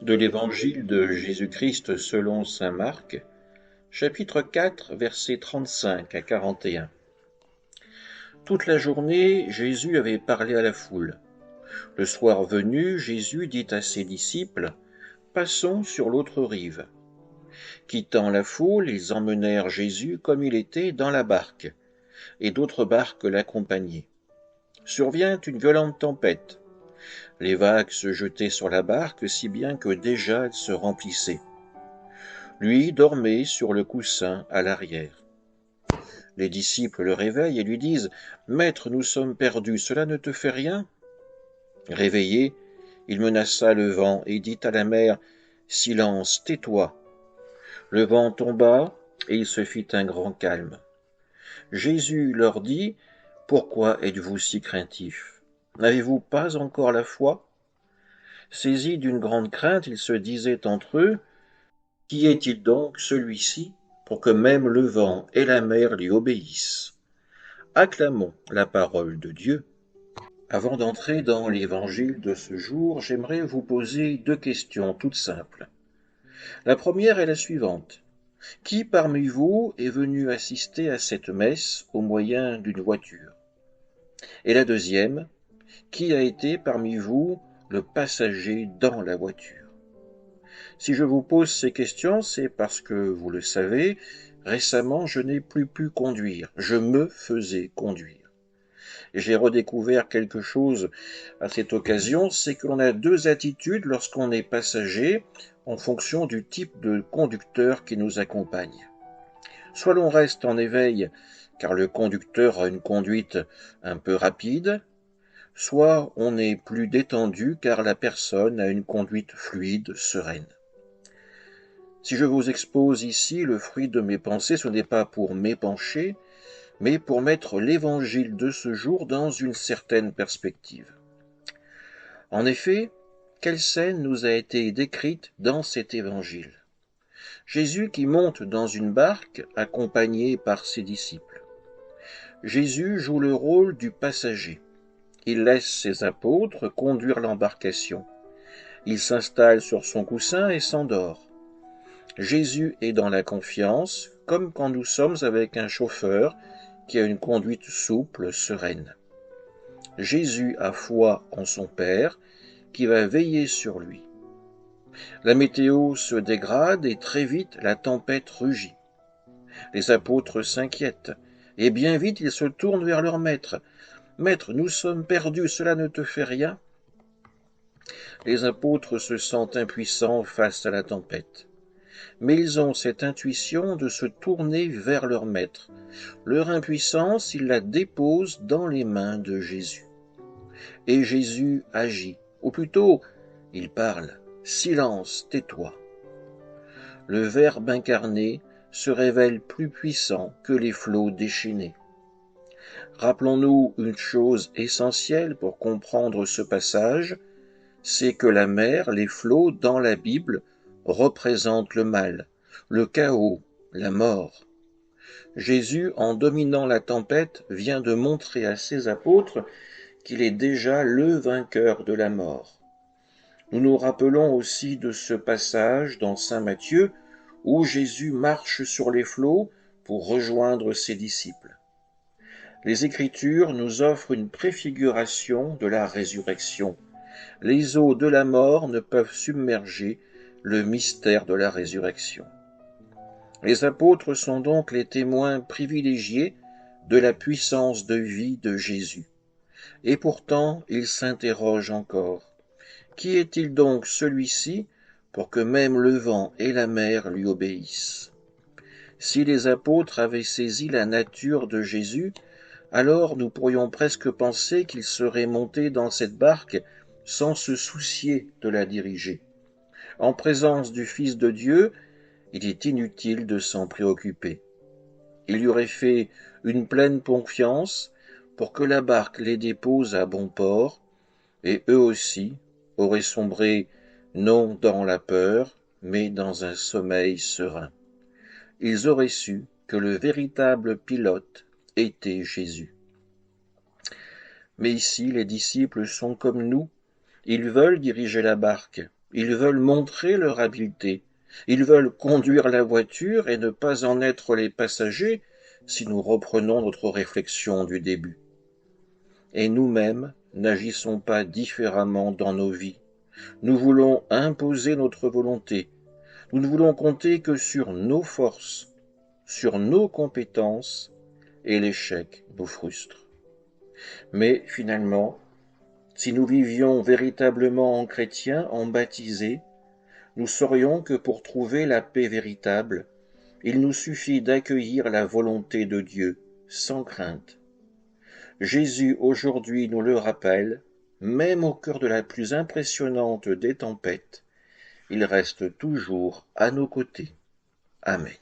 De l'Évangile de Jésus-Christ selon saint Marc, chapitre 4, versets 35 à 41. Toute la journée, Jésus avait parlé à la foule. Le soir venu, Jésus dit à ses disciples, « Passons sur l'autre rive. » Quittant la foule, ils emmenèrent Jésus comme il était dans la barque, et d'autres barques l'accompagnaient. Survient une violente tempête. Les vagues se jetaient sur la barque si bien que déjà elle se remplissait. Lui dormait sur le coussin à l'arrière. Les disciples le réveillent et lui disent « Maître, nous sommes perdus, cela ne te fait rien ?» Réveillé, il menaça le vent et dit à la mer « Silence, tais-toi !» Le vent tomba et il se fit un grand calme. Jésus leur dit « Pourquoi êtes-vous si craintifs? N'avez-vous pas encore la foi ?» Saisis d'une grande crainte, ils se disaient entre eux « Qui est-il donc celui-ci pour que même le vent et la mer lui obéissent ?» Acclamons la parole de Dieu. Avant d'entrer dans l'évangile de ce jour, j'aimerais vous poser deux questions toutes simples. La première est la suivante. Qui parmi vous est venu assister à cette messe au moyen d'une voiture? Et la deuxième, qui a été parmi vous le passager dans la voiture? Si je vous pose ces questions, c'est parce que, vous le savez, récemment je n'ai plus pu conduire, je me faisais conduire. Et j'ai redécouvert quelque chose à cette occasion, c'est que l'on a deux attitudes lorsqu'on est passager en fonction du type de conducteur qui nous accompagne. Soit l'on reste en éveil car le conducteur a une conduite un peu rapide, soit on est plus détendu car la personne a une conduite fluide, sereine. Si je vous expose ici le fruit de mes pensées, ce n'est pas pour m'épancher, mais pour mettre l'évangile de ce jour dans une certaine perspective. En effet, quelle scène nous a été décrite dans cet évangile? Jésus qui monte dans une barque accompagné par ses disciples. Jésus joue le rôle du passager. Il laisse ses apôtres conduire l'embarcation. Il s'installe sur son coussin et s'endort. Jésus est dans la confiance, comme quand nous sommes avec un chauffeur qui a une conduite souple, sereine. Jésus a foi en son Père, qui va veiller sur lui. La météo se dégrade et très vite la tempête rugit. Les apôtres s'inquiètent, et bien vite ils se tournent vers leur maître. « Maître, nous sommes perdus, cela ne te fait rien ?» Les apôtres se sentent impuissants face à la tempête. Mais ils ont cette intuition de se tourner vers leur maître. Leur impuissance, ils la déposent dans les mains de Jésus. Et Jésus agit, ou plutôt, il parle. « Silence, tais-toi !» Le Verbe incarné se révèle plus puissant que les flots déchaînés. Rappelons-nous une chose essentielle pour comprendre ce passage, c'est que la mer, les flots dans la Bible, représentent le mal, le chaos, la mort. Jésus, en dominant la tempête, vient de montrer à ses apôtres qu'il est déjà le vainqueur de la mort. Nous nous rappelons aussi de ce passage dans saint Matthieu où Jésus marche sur les flots pour rejoindre ses disciples. Les Écritures nous offrent une préfiguration de la résurrection. Les eaux de la mort ne peuvent submerger le mystère de la résurrection. Les apôtres sont donc les témoins privilégiés de la puissance de vie de Jésus. Et pourtant, ils s'interrogent encore. Qui est-il donc celui-ci pour que même le vent et la mer lui obéissent? Si les apôtres avaient saisi la nature de Jésus, alors nous pourrions presque penser qu'il serait monté dans cette barque sans se soucier de la diriger. En présence du Fils de Dieu, il est inutile de s'en préoccuper. Il y aurait fait une pleine confiance pour que la barque les dépose à bon port, et eux aussi auraient sombré non dans la peur, mais dans un sommeil serein. Ils auraient su que le véritable pilote était Jésus. Mais ici, les disciples sont comme nous. Ils veulent diriger la barque, Ils veulent montrer leur habileté. Ils veulent conduire la voiture et ne pas en être les passagers si nous reprenons notre réflexion du début. Et nous-mêmes n'agissons pas différemment dans nos vies. Nous voulons imposer notre volonté. Nous ne voulons compter que sur nos forces, sur nos compétences, et l'échec nous frustre. Mais finalement, si nous vivions véritablement en chrétiens, en baptisés, nous saurions que pour trouver la paix véritable, il nous suffit d'accueillir la volonté de Dieu sans crainte. Jésus aujourd'hui nous le rappelle, même au cœur de la plus impressionnante des tempêtes, il reste toujours à nos côtés. Amen.